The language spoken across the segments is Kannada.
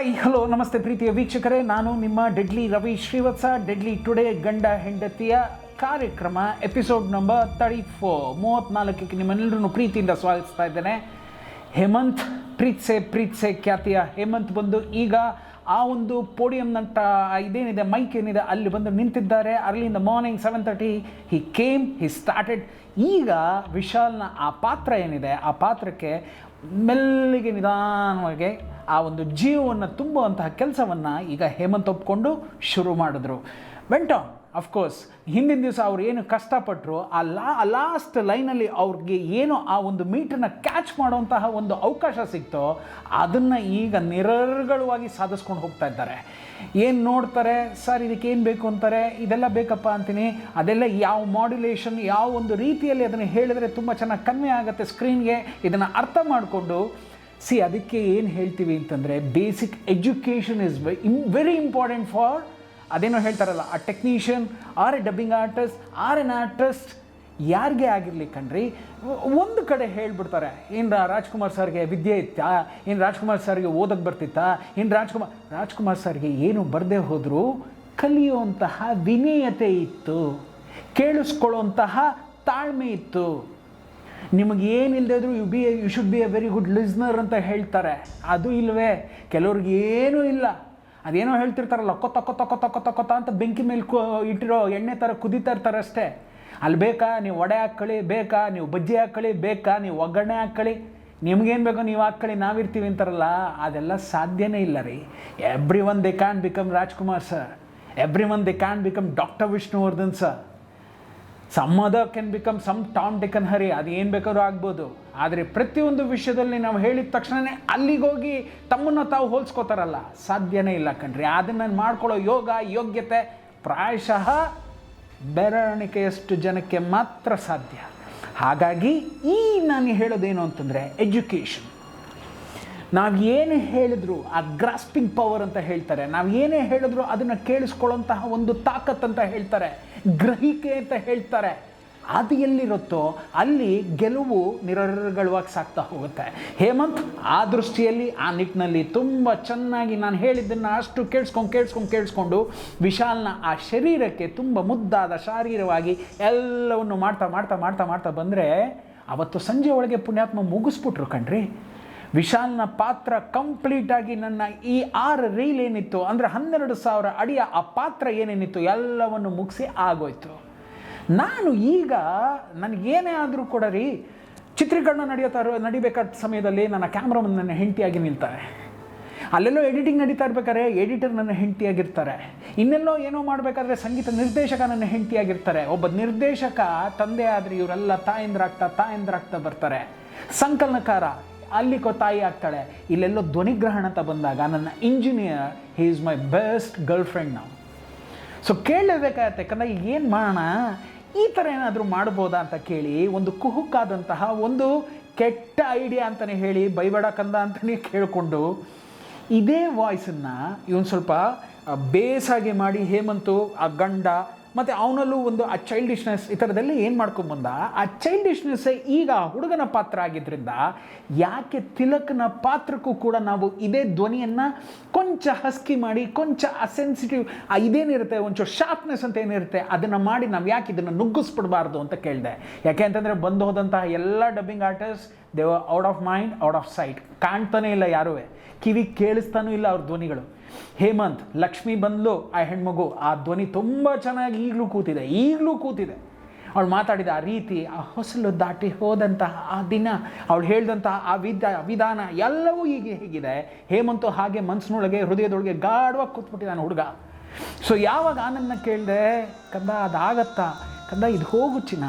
ಹಾಯ್ ಹಲೋ ನಮಸ್ತೆ ಪ್ರೀತಿಯ ವೀಕ್ಷಕರೇ, ನಾನು ನಿಮ್ಮ deadly Ravi Srivatsa. Deadly today ಗಂಡ ಹೆಂಡತಿಯ ಕಾರ್ಯಕ್ರಮ ಎಪಿಸೋಡ್ ನಂಬರ್ 34ಕ್ಕೆ ನಿಮ್ಮೆಲ್ಲರೂ ಪ್ರೀತಿಯಿಂದ ಸ್ವಾಗತಿಸ್ತಾ ಇದ್ದೇನೆ. ಹೇಮಂತ್ ಪ್ರೀತ್ಸೆ ಖ್ಯಾತಿಯ ಹೇಮಂತ್ ಬಂದು ಈಗ ಆ ಒಂದು ಪೋಡಿಯಂನಂತ ಇದೇನಿದೆ ಮೈಕ್ ಏನಿದೆ ಅಲ್ಲಿ ಬಂದು ನಿಂತಿದ್ದಾರೆ. ಅರ್ಲಿಂದ ಮಾರ್ನಿಂಗ್ 7:30 ಹಿ ಸ್ಟಾರ್ಟೆಡ್. ಈಗ ವಿಶಾಲ್ನ ಆ ಪಾತ್ರ ಏನಿದೆ ಆ ಪಾತ್ರಕ್ಕೆ ಮೆಲ್ಲಿಗೆ ನಿಧಾನವಾಗಿ ಆ ಒಂದು ಜೀವವನ್ನು ತುಂಬುವಂತಹ ಕೆಲಸವನ್ನು ಈಗ ಹೇಮಂತ್ ಒಪ್ಕೊಂಡು ಶುರು ಮಾಡಿದ್ರು. Went on. ಅಫ್ಕೋರ್ಸ್ ಹಿಂದಿನ ದಿವಸ ಅವ್ರು ಏನು ಕಷ್ಟಪಟ್ಟರು ಆ ಲಾಸ್ಟ್ ಲೈನಲ್ಲಿ ಅವ್ರಿಗೆ ಏನು ಆ ಒಂದು ಮೀಟನ್ನು ಕ್ಯಾಚ್ ಮಾಡುವಂತಹ ಒಂದು ಅವಕಾಶ ಸಿಕ್ತೋ ಅದನ್ನು ಈಗ ನಿರರ್ಗಳವಾಗಿ ಸಾಧಿಸ್ಕೊಂಡು ಹೋಗ್ತಾ ಇದ್ದಾರೆ. ಏನು ನೋಡ್ತಾರೆ ಸರ್, ಇದಕ್ಕೆ ಏನು ಬೇಕು ಅಂತಾರೆ, ಇದೆಲ್ಲ ಬೇಕಪ್ಪ ಅಂತೀನಿ, ಅದೆಲ್ಲ ಯಾವ ಮಾಡ್ಯುಲೇಷನ್ ಯಾವ ಒಂದು ರೀತಿಯಲ್ಲಿ ಅದನ್ನು ಹೇಳಿದರೆ ತುಂಬ ಚೆನ್ನಾಗಿ ಕನ್ವೆ ಆಗುತ್ತೆ ಸ್ಕ್ರೀನ್ಗೆ, ಇದನ್ನು ಅರ್ಥ ಮಾಡಿಕೊಂಡು ಅದಕ್ಕೆ ಏನು ಹೇಳ್ತೀವಿ ಅಂತಂದರೆ basic education is very important for ಅದೇನೋ ಹೇಳ್ತಾರಲ್ಲ ಆ technician or a dubbing artist or an artist ಯಾರಿಗೆ ಆಗಿರಲಿ ಕಣ್ರಿ. ಒಂದು ಕಡೆ ಹೇಳ್ಬಿಡ್ತಾರೆ, ಏನು ರಾಜ್ಕುಮಾರ್ ಸರ್ಗೆ ವಿದ್ಯೆ ಇತ್ತಾ, ಏನು ರಾಜ್ಕುಮಾರ್ ಸರ್ಗೆ ಓದಕ್ಕೆ ಬರ್ತಿತ್ತಾ, ಏನು ರಾಜ್ಕುಮಾರ್ ಸರ್ಗೆ ಏನು ಬರದೇ ಹೋದರೂ ಕಲಿಯುವಂತಹ ವಿನಯತೆ ಇತ್ತು, ಕೇಳಿಸ್ಕೊಳ್ಳುವಂತಹ ತಾಳ್ಮೆ ಇತ್ತು. ನಿಮಗೇನಿಲ್ಲದೆ ಇದ್ದರೂ you should be a very good listener ಅಂತ ಹೇಳ್ತಾರೆ. ಅದು ಇಲ್ಲವೇ ಕೆಲವ್ರಿಗೆ ಏನೂ ಇಲ್ಲ. ಅದೇನೋ ಹೇಳ್ತಿರ್ತಾರಲ್ಲ ಕೊತ್ತ ಅಂತ ಬೆಂಕಿ ಮೇಲೆ ಇಟ್ಟಿರೋ ಎಣ್ಣೆ ಥರ ಕುದೀತಾ ಇರ್ತಾರೆ ಅಷ್ಟೇ. ಅಲ್ಲಿ ಬೇಕಾ ನೀವು ವಡೆ ಹಾಕ್ಕೊಳ್ಳಿ, ಬೇಕಾ ನೀವು ಬಜ್ಜಿ ಹಾಕ್ಕೊಳ್ಳಿ, ಬೇಕಾ ನೀವು ಒಗ್ಗರಣೆ ಹಾಕ್ಕೊಳ್ಳಿ, ನಿಮ್ಗೇನು ಬೇಕೋ ನೀವು ಹಾಕ್ಕೊಳ್ಳಿ ನಾವಿರ್ತೀವಿ ಅಂತಾರಲ್ಲ, ಅದೆಲ್ಲ ಸಾಧ್ಯನೇ ಇಲ್ಲ ರೀ. Every one they can become Rajkumar sir, every one they can become doctor Vishnuvardhan sir, some other can become some Tom Dick and Harry, ಅದು ಏನು ಬೇಕಾದ್ರೂ ಆಗ್ಬೋದು. ಆದರೆ ಪ್ರತಿಯೊಂದು ವಿಷಯದಲ್ಲಿ ನಾವು ಹೇಳಿದ ತಕ್ಷಣವೇ ಅಲ್ಲಿಗೋಗಿ ತಮ್ಮನ್ನು ತಾವು ಹೋಲಿಸ್ಕೋತಾರಲ್ಲ, ಸಾಧ್ಯನೇ ಇಲ್ಲ ಕಣ್ರಿ. ಅದನ್ನು ಮಾಡ್ಕೊಳ್ಳೋ ಯೋಗ್ಯತೆ ಪ್ರಾಯಶಃ ಬೆರಳಿಕೆಯಷ್ಟು ಜನಕ್ಕೆ ಮಾತ್ರ ಸಾಧ್ಯ. ಹಾಗಾಗಿ ನಾನು ಹೇಳೋದೇನು ಅಂತಂದರೆ ಎಜುಕೇಷನ್. ನಾವು ಏನೇ ಹೇಳಿದ್ರು ಆ ಗ್ರಾಸ್ಪಿಂಗ್ ಪವರ್ ಅಂತ ಹೇಳ್ತಾರೆ, ನಾವು ಏನೇ ಹೇಳಿದ್ರು ಅದನ್ನು ಕೇಳಿಸ್ಕೊಳ್ಳೋಂತಹ ಒಂದು ತಾಕತ್ ಅಂತ ಹೇಳ್ತಾರೆ, ಗ್ರಹಿಕೆ ಅಂತ ಹೇಳ್ತಾರೆ. ಅದು ಎಲ್ಲಿರುತ್ತೋ ಅಲ್ಲಿ ಗೆಲುವು ನಿರರ್ಗಳವಾಗಿ ಸಾಗ್ತಾ ಹೋಗುತ್ತೆ. ಹೇಮಂತ್ ಆ ದೃಷ್ಟಿಯಲ್ಲಿ ಆ ನಿಟ್ಟಿನಲ್ಲಿ ತುಂಬ ಚೆನ್ನಾಗಿ ನಾನು ಹೇಳಿದ್ದನ್ನು ಅಷ್ಟು ಕೇಳಿಸ್ಕೊಂಡು ವಿಶಾಲ್ನ ಆ ಶರೀರಕ್ಕೆ ತುಂಬ ಮುದ್ದಾದ ಶಾರೀರವಾಗಿ ಎಲ್ಲವನ್ನು ಮಾಡ್ತಾ ಬಂದರೆ ಅವತ್ತು ಸಂಜೆ ಒಳಗೆ ಪುಣ್ಯಾತ್ಮ ಮುಗಿಸ್ಬಿಟ್ರು ಕಣ್ರಿ. ವಿಶಾಲ್ನ ಪಾತ್ರ ಕಂಪ್ಲೀಟಾಗಿ ನನ್ನ ಈ 6 ರೀಲ್ ಏನಿತ್ತು ಅಂದರೆ 12,000 ಅಡಿಯ ಆ ಪಾತ್ರ ಏನೇನಿತ್ತು ಎಲ್ಲವನ್ನು ಮುಗಿಸಿ ಆಗೋಯ್ತು. ನಾನು ಈಗ ನನಗೇನೇ ಆದರೂ ಕೂಡ ರೀ, ಚಿತ್ರೀಕರಣ ನಡಿಬೇಕಾದ ಸಮಯದಲ್ಲಿ ನನ್ನ ಕ್ಯಾಮ್ರಾಮನ್ ನನ್ನ ಹೆಂಡತಿಯಾಗಿ ನಿಲ್ತಾರೆ, ಅಲ್ಲೆಲ್ಲೋ ಎಡಿಟಿಂಗ್ ನಡೀತಾ ಇರ್ಬೇಕಾದ್ರೆ ಎಡಿಟರ್ ನನ್ನ ಹೆಂಡತಿಯಾಗಿರ್ತಾರೆ, ಇನ್ನೆಲ್ಲೋ ಏನೋ ಮಾಡಬೇಕಾದ್ರೆ ಸಂಗೀತ ನಿರ್ದೇಶಕ ನನ್ನ ಹೆಂಡತಿಯಾಗಿರ್ತಾರೆ. ಒಬ್ಬ ನಿರ್ದೇಶಕ ತಂದೆ ಆದರೆ ಇವರೆಲ್ಲ ತಾಯಂದ್ರಾಗ್ತಾ ಬರ್ತಾರೆ. ಸಂಕಲನಕಾರ ಅಲ್ಲಿ ತಾಯಿ ಆಗ್ತಾಳೆ. ಇಲ್ಲೆಲ್ಲೋ ಧ್ವನಿಗ್ರಹಣ ಅಂತ ಬಂದಾಗ ನನ್ನ engineer he is my best girl friend. ನಾವು ಸೊ ಕೇಳಲೇಬೇಕಾಗತ್ತೆ, ಯಾಕಂದರೆ ಈಗ ಏನು ಮಾಡೋಣ, ಈ ಥರ ಏನಾದರೂ ಮಾಡ್ಬೋದಾ ಅಂತ ಕೇಳಿ ಒಂದು ಕುಹುಕಾದಂತಹ ಒಂದು ಕೆಟ್ಟ ಐಡಿಯಾ ಅಂತಲೇ ಹೇಳಿ ಬೈಬೇಡ ಕಂದ ಅಂತಲೇ ಕೇಳಿಕೊಂಡು ಇದೇ ವಾಯ್ಸನ್ನು ಇವನು ಸ್ವಲ್ಪ ಬೇಸಾಗಿ ಮಾಡಿ ಹೇಮಂತು ಆ ಗಂಡ ಮತ್ತು ಅವನಲ್ಲೂ ಒಂದು ಆ ಚೈಲ್ಡಿಶ್ನೆಸ್ ಈ ಥರದೆಲ್ಲ ಏನು ಮಾಡ್ಕೊಂಬಂದ. ಆ ಚೈಲ್ಡಿಶ್ನೆಸ್ಸೇ ಈಗ ಹುಡುಗನ ಪಾತ್ರ ಆಗಿದ್ದರಿಂದ ಯಾಕೆ ತಿಲಕನ ಪಾತ್ರಕ್ಕೂ ಕೂಡ ನಾವು ಇದೇ ಧ್ವನಿಯನ್ನು ಕೊಂಚ ಹಸ್ಕಿ ಮಾಡಿ ಕೊಂಚ ಸೆನ್ಸಿಟಿವ್ ಇದೇನಿರುತ್ತೆ ಒಂಚೂರು ಶಾರ್ಪ್ನೆಸ್ ಅಂತ ಏನಿರುತ್ತೆ ಅದನ್ನು ಮಾಡಿ ನಾವು ಯಾಕೆ ಇದನ್ನು ನುಗ್ಗಿಸ್ಬಿಡಬಾರ್ದು ಅಂತ ಕೇಳಿದೆ. ಯಾಕೆ ಅಂತಂದರೆ ಬಂದು ಹೋದಂತಹ ಎಲ್ಲ dubbing artist they were out of mind out of sight. ಕಾಣ್ತಾನೇ ಇಲ್ಲ ಯಾರೂ, ಕಿವಿ ಕೇಳಿಸ್ತಾನೂ ಇಲ್ಲ ಅವ್ರ ಧ್ವನಿಗಳು. ಹೇಮಂತ್ ಲಕ್ಷ್ಮಿ ಬಂದ್ಲು ಆ ಹೆಣ್ಮಗು, ಆ ಧ್ವನಿ ತುಂಬ ಚೆನ್ನಾಗಿ ಈಗಲೂ ಕೂತಿದೆ. ಅವಳು ಮಾತಾಡಿದ ಆ ರೀತಿ, ಆ ಹೊಸಲು ದಾಟಿ ಹೋದಂತಹ ಆ ದಿನ, ಅವಳು ಹೇಳಿದಂತಹ ಆ ವಿಧಾನ ಎಲ್ಲವೂ ಈಗ ಹೇಗಿದೆ. ಹೇಮಂತು ಹಾಗೆ ಮನಸ್ಸಿನೊಳಗೆ ಹೃದಯದೊಳಗೆ ಗಾಢವಾಗಿ ಕೂತ್ಬಿಟ್ಟಿದ್ದಾನೆ ಹುಡುಗ. ಸೊ ಯಾವಾಗ ಆನಂದನ ಕೇಳಿದೆ, ಕಂದ ಅದಾಗತ್ತಾ ಕಂದ, ಇದು ಹೋಗು ಚಿನ್ನ,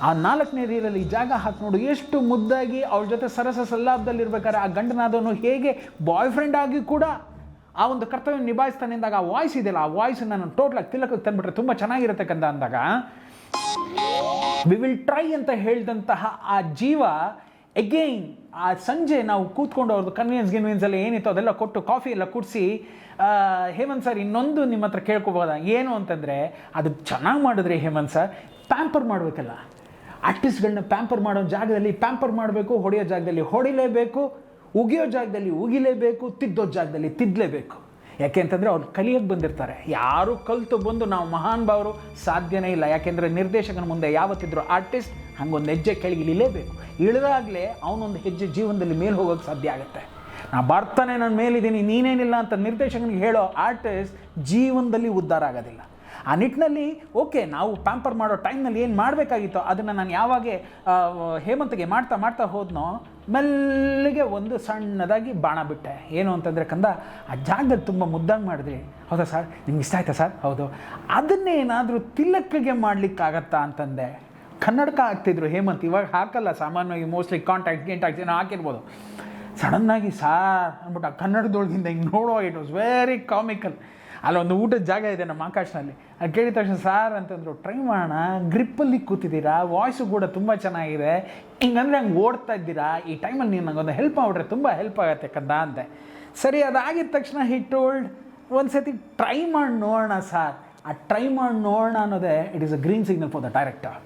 ಆ 4ನೇ ರೀಲಲ್ಲಿ ಜಾಗ ಹಾಕಿ ನೋಡು, ಎಷ್ಟು ಮುದ್ದಾಗಿ ಅವಳ ಜೊತೆ ಸರಸ ಸಲ್ಲಾಪದಲ್ಲಿರ್ಬೇಕಾದ್ರೆ ಆ ಗಂಡನಾದವನು ಹೇಗೆ ಬಾಯ್ ಫ್ರೆಂಡ್ ಆಗಿ ಕೂಡ ಆ ಒಂದು ಕರ್ತವ್ಯ ನಿಭಾಯಿಸ್ತಾನೆ ಅಂದಾಗ ಆ ವಾಯ್ಸ್ ಇದೆಯಲ್ಲ, ಆ ವಾಯ್ಸನ್ನು ನಾನು ಟೋಟಲಾಗಿ ತಿಲಕಕ್ಕೆ ತಂದುಬಿಟ್ರೆ ತುಂಬ ಚೆನ್ನಾಗಿರುತ್ತೆ ಕಂದ ಅಂದಾಗ ವಿ ವಿಲ್ ಟ್ರೈ ಅಂತ ಹೇಳಿದಂತಹ ಆ ಜೀವ ಎಗೈನ್ ಆ ಸಂಜೆ ನಾವು ಕೂತ್ಕೊಂಡು ಅವ್ರದ್ದು ಕನ್ವಿನ್ಸ್ ಎಲ್ಲ ಏನಿತ್ತು ಅದೆಲ್ಲ ಕೊಟ್ಟು ಕಾಫಿ ಎಲ್ಲ ಕುಡಿಸಿ, ಹೇಮಂತ್ ಸರ್ ಇನ್ನೊಂದು ನಿಮ್ಮ ಹತ್ರ ಕೇಳ್ಕೊಬೋದಾ ಏನು ಅಂತಂದರೆ, ಅದು ಚೆನ್ನಾಗಿ ಮಾಡಿದ್ರೆ ಹೇಮಂತ್ ಸರ್ ಪ್ಯಾಂಪರ್ ಮಾಡಬೇಕಲ್ಲ, ಆರ್ಟಿಸ್ಟ್ಗಳನ್ನ ಪ್ಯಾಂಪರ್ ಮಾಡೋ ಜಾಗದಲ್ಲಿ ಪ್ಯಾಂಪರ್ ಮಾಡಬೇಕು, ಹೊಡೆಯೋ ಜಾಗದಲ್ಲಿ ಹೊಡಿಲೇಬೇಕು, ಉಗಿಯೋ ಜಾಗದಲ್ಲಿ ಉಗಿಲೇಬೇಕು, ತಿದ್ದೋ ಜಾಗದಲ್ಲಿ ತಿದ್ದಲೇಬೇಕು. ಯಾಕೆ ಅಂತಂದರೆ ಅವ್ರು ಕಲಿಯೋಕ್ಕೆ ಬಂದಿರ್ತಾರೆ. ಯಾರು ಕಲಿತು ಬಂದು ನಾವು ಮಹಾನ್ ಭಾವರು ಸಾಧ್ಯನೇ ಇಲ್ಲ. ಯಾಕೆಂದರೆ ನಿರ್ದೇಶಕನ ಮುಂದೆ ಯಾವತ್ತಿದ್ರು ಆರ್ಟಿಸ್ಟ್ ಹಂಗೊಂದು ಹೆಜ್ಜೆ ಕೆಳಗೆ ಇಳಿಲೇಬೇಕು. ಇಳಿದಾಗಲೇ ಅವನೊಂದು ಹೆಜ್ಜೆ ಜೀವನದಲ್ಲಿ ಮೇಲೆ ಹೋಗೋಕ್ಕೆ ಸಾಧ್ಯ ಆಗುತ್ತೆ. ನಾ ಬರ್ತಾನೆ, ನಾನು ಮೇಲಿದ್ದೀನಿ, ನೀನೇನಿಲ್ಲ ಅಂತ ನಿರ್ದೇಶಕನಿಗೆ ಹೇಳೋ ಆರ್ಟಿಸ್ಟ್ ಜೀವನದಲ್ಲಿ ಉದ್ಧಾರ ಆಗೋದಿಲ್ಲ. ಆ ನಿಟ್ಟಿನಲ್ಲಿ ಓಕೆ, ನಾವು ಪ್ಯಾಂಪರ್ ಮಾಡೋ ಟೈಮ್ನಲ್ಲಿ ಏನು ಮಾಡಬೇಕಾಗಿತ್ತೋ ಅದನ್ನು ನಾನು ಯಾವಾಗ ಹೇಮಂತ್ಗೆ ಮಾಡ್ತಾ ಹೋದ್ನೋ ಮೆಲ್ಲಿಗೆ ಒಂದು ಸಣ್ಣದಾಗಿ ಬಾಣ ಬಿಟ್ಟೆ. ಏನು ಅಂತಂದರೆ ಕಂದ, ಆ ಜಾಗದಲ್ಲಿ ತುಂಬ ಮುದ್ದಾಗಿ ಮಾಡಿದ್ರಿ. ಹೌದಾ ಸರ್, ನಿಮ್ಗೆ ಇಷ್ಟ ಆಯ್ತಾ ಸರ್? ಹೌದು. ಅದನ್ನೇನಾದರೂ ತಿಲಕ್ಕಿಗೆ ಮಾಡಲಿಕ್ಕಾಗತ್ತಾ ಅಂತಂದೆ. ಕನ್ನಡಕ ಹಾಕ್ತಿದ್ರು ಹೇಮಂತ್, ಇವಾಗ ಹಾಕಲ್ಲ ಸಾಮಾನ್ಯವಾಗಿ, ಮೋಸ್ಟ್ಲಿ ಕಾಂಟ್ಯಾಕ್ಟ್ ಏನೋ ಹಾಕಿರ್ಬೋದು. ಸಡನ್ನಾಗಿ ಸಾರ್ ಅಂದ್ಬಿಟ್ಟು ಆ ಕನ್ನಡದೊಳಗಿಂದ ಹಿಂಗೆ ನೋಡೋ, ಇಟ್ ವಾಸ್ ವೆರಿ ಕಾಮಿಕಲ್. ಅಲ್ಲೊಂದು ಊಟದ ಜಾಗ ಇದೆ ನಮ್ಮ ಆಕಾಶನಲ್ಲಿ. ಅದು ಕೇಳಿದ ತಕ್ಷಣ ಸಾರ್ ಅಂತಂದರು, ಟ್ರೈ ಮಾಡೋಣ, ಗ್ರಿಪ್ಪಲ್ಲಿ ಕೂತಿದ್ದೀರಾ, ವಾಯ್ಸು ಕೂಡ ತುಂಬ ಚೆನ್ನಾಗಿದೆ, ಹಿಂಗಂದರೆ ಹಂಗೆ ಓಡ್ತಾ ಇದ್ದೀರಾ, ಈ ಟೈಮಲ್ಲಿ ನೀವು ನನಗೊಂದು ಹೆಲ್ಪ್ ಮಾಡಿಬಿಟ್ರೆ ತುಂಬ ಹೆಲ್ಪ್ ಆಗುತ್ತೆ ಕಂದ ಅಂತೆ. ಸರಿ, ಅದಾಗಿದ ತಕ್ಷಣ ಹಿ ಟೋಲ್ಡ್, ಒಂದು ಸತಿ ಟ್ರೈ ಮಾಡಿ ನೋಡೋಣ ಸಾರ್. ಆ ಟ್ರೈ ಮಾಡಿ ನೋಡೋಣ ಅನ್ನೋದೇ it is a green signal for the director.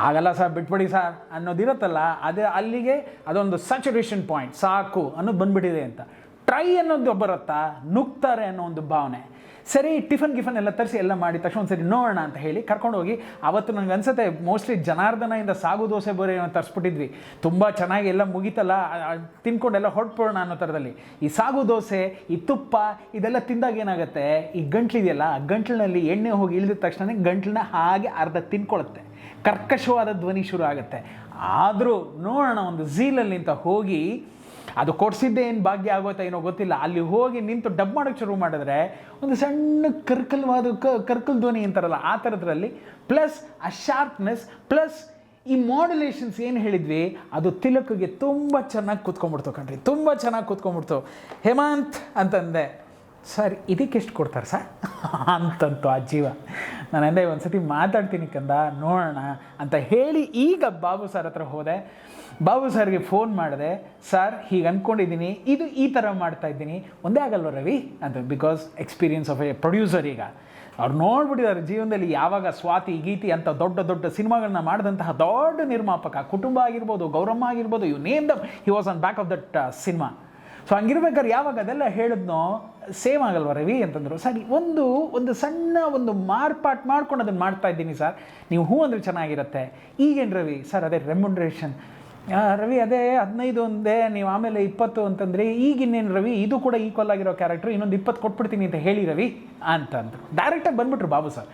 ಆಗಲ್ಲ ಸರ್, ಬಿಟ್ಬಿಡಿ ಸರ್ ಅನ್ನೋದಿರುತ್ತಲ್ಲ, ಅದೇ ಅಲ್ಲಿಗೆ ಅದೊಂದು ಸ್ಯಾಚುರೇಷನ್ ಪಾಯಿಂಟ್, ಸಾಕು ಅನ್ನೋದು ಬಂದುಬಿಟ್ಟಿದೆ ಅಂತ. ಟ್ರೈ ಅನ್ನೋದು ಬರುತ್ತಾ, ನುಗ್ತಾರೆ ಅನ್ನೋ ಒಂದು ಭಾವನೆ. ಸರಿ, ಟಿಫನ್ ಎಲ್ಲ ತರಿಸಿ ಎಲ್ಲ ಮಾಡಿ ತಕ್ಷಣ ಒಂದು ಸರಿ ನೋಡೋಣ ಅಂತ ಹೇಳಿ ಕರ್ಕೊಂಡೋಗಿ, ಅವತ್ತು ನನಗೆ ಅನ್ಸುತ್ತೆ ಮೋಸ್ಟ್ಲಿ ಜನಾರ್ದನಿಂದ ಸಾಗು ದೋಸೆ ಬರೀ ತರಿಸ್ಬಿಟ್ಟಿದ್ವಿ. ತುಂಬ ಚೆನ್ನಾಗಿ ಎಲ್ಲ ಮುಗಿತಲ್ಲ, ತಿನ್ಕೊಂಡೆಲ್ಲ ಹೊರಟ್ಬಿಡೋಣ ಅನ್ನೋ ಥರದಲ್ಲಿ. ಈ ಸಾಗು ದೋಸೆ, ಈ ತುಪ್ಪ ಇದೆಲ್ಲ ತಿಂದಾಗ ಏನಾಗುತ್ತೆ, ಈ ಗಂಟ್ಲಿದೆಯಲ್ಲ, ಆ ಗಂಟ್ಲಿನಲ್ಲಿ ಎಣ್ಣೆ ಹೋಗಿ ಇಳಿದ ತಕ್ಷಣ ಗಂಟ್ಲನ್ನ ಹಾಗೆ ಅರ್ಧ ತಿನ್ಕೊಳ್ಳುತ್ತೆ, ಕರ್ಕಶವಾದ ಧ್ವನಿ ಶುರು ಆಗುತ್ತೆ. ಆದರೂ ನೋಡೋಣ ಒಂದು ಝೀಲಲ್ಲಿ ನಿಂತ ಹೋಗಿ, ಅದು ಕೊಡಿಸಿದ್ದೇ ಏನು ಭಾಗ್ಯ ಆಗೋಯ್ತಾ ಏನೋ ಗೊತ್ತಿಲ್ಲ, ಅಲ್ಲಿ ಹೋಗಿ ನಿಂತು ಡಬ್ ಮಾಡೋಕ್ಕೆ ಶುರು ಮಾಡಿದ್ರೆ ಒಂದು ಸಣ್ಣ ಕರ್ಕಲ್ ಧ್ವನಿ ಅಂತಾರಲ್ಲ ಆ ಥರದ್ರಲ್ಲಿ, ಪ್ಲಸ್ ಆ ಶಾರ್ಪ್ನೆಸ್, ಪ್ಲಸ್ ಈ ಮಾಡ್ಯುಲೇಷನ್ಸ್ ಏನು ಹೇಳಿದ್ವಿ ಅದು ತಿಲಕ್ಗೆ ತುಂಬ ಚೆನ್ನಾಗಿ ಕೂತ್ಕೊಂಡ್ಬಿಡ್ತು ಕಣ್ರಿ, ತುಂಬ ಚೆನ್ನಾಗಿ ಕೂತ್ಕೊಂಡ್ಬಿಡ್ತು. ಹೇಮಂತ್ ಅಂತಂದೆ, ಸರ್ ಇದಕ್ಕೆ ಎಷ್ಟು ಕೊಡ್ತಾರೆ ಸರ್ ಅಂತಂತು ಆ ಜೀವ. ನಾನು ಅಂದೆ, ಒಂದು ಸತಿ ಮಾತಾಡ್ತೀನಿ ಕಂದ, ನೋಡೋಣ ಅಂತ ಹೇಳಿ ಈಗ ಬಾಬು ಸರ್ ಹತ್ರ ಹೋದೆ. ಬಾಬು ಸರ್ಗೆ ಫೋನ್ ಮಾಡಿದೆ, ಸರ್ ಹೀಗೆ ಅಂದ್ಕೊಂಡಿದ್ದೀನಿ, ಇದು ಈ ಥರ ಮಾಡ್ತಾಯಿದ್ದೀನಿ, ಒಂದೇ ಆಗಲ್ವ ರವಿ ಅಂತ. Because experience of A producer. ಈಗ ಅವ್ರು ನೋಡ್ಬಿಟ್ಟಿದ್ದಾರೆ ಜೀವನದಲ್ಲಿ ಯಾವಾಗ ಸ್ವಾತಿ, ಗೀತಿ ಅಂತ ದೊಡ್ಡ ಸಿನಿಮಾಗಳನ್ನ ಮಾಡಿದಂತಹ ದೊಡ್ಡ ನಿರ್ಮಾಪಕ, ಕುಟುಂಬ ಆಗಿರ್ಬೋದು, ಗೌರಮ್ಮ ಆಗಿರ್ಬೋದು, you name them, he was on back of that cinema. So ಹಂಗಿರ್ಬೇಕಾದ್ರೆ ಯಾವಾಗ ಅದೆಲ್ಲ ಹೇಳಿದ್ನೋ ಸೇಮ್ ಆಗಲ್ವ ರವಿ ಅಂತಂದರು. ಸರಿ, ಒಂದು ಸಣ್ಣ ಒಂದು ಮಾರ್ಪಾಟ್ ಮಾಡ್ಕೊಂಡು ಅದನ್ನು ಮಾಡ್ತಾ ಇದ್ದೀನಿ ಸರ್, ನೀವು ಹೂ ಅಂದರೆ ಚೆನ್ನಾಗಿರುತ್ತೆ. ಈಗೇನು ರವಿ ಸರ್, ಅದೇ ರೆಮ್ಯುನರೇಷನ್ ರವಿ, ಅದೇ 15 ಒಂದೇ, ನೀವು ಆಮೇಲೆ 20 ಅಂತಂದರೆ, ಈಗಿನ್ನೇನು ರವಿ, ಇದು ಕೂಡ ಈಕ್ವಲ್ ಆಗಿರೋ ಕ್ಯಾರೆಕ್ಟ್ರು, ಇನ್ನೊಂದು 20 ಕೊಟ್ಬಿಡ್ತೀನಿ ಅಂತ ಹೇಳಿ ರವಿ ಅಂತಂದರು. ಡೈರೆಕ್ಟಾಗಿ ಬಂದುಬಿಟ್ರು ಬಾಬು ಸರ್.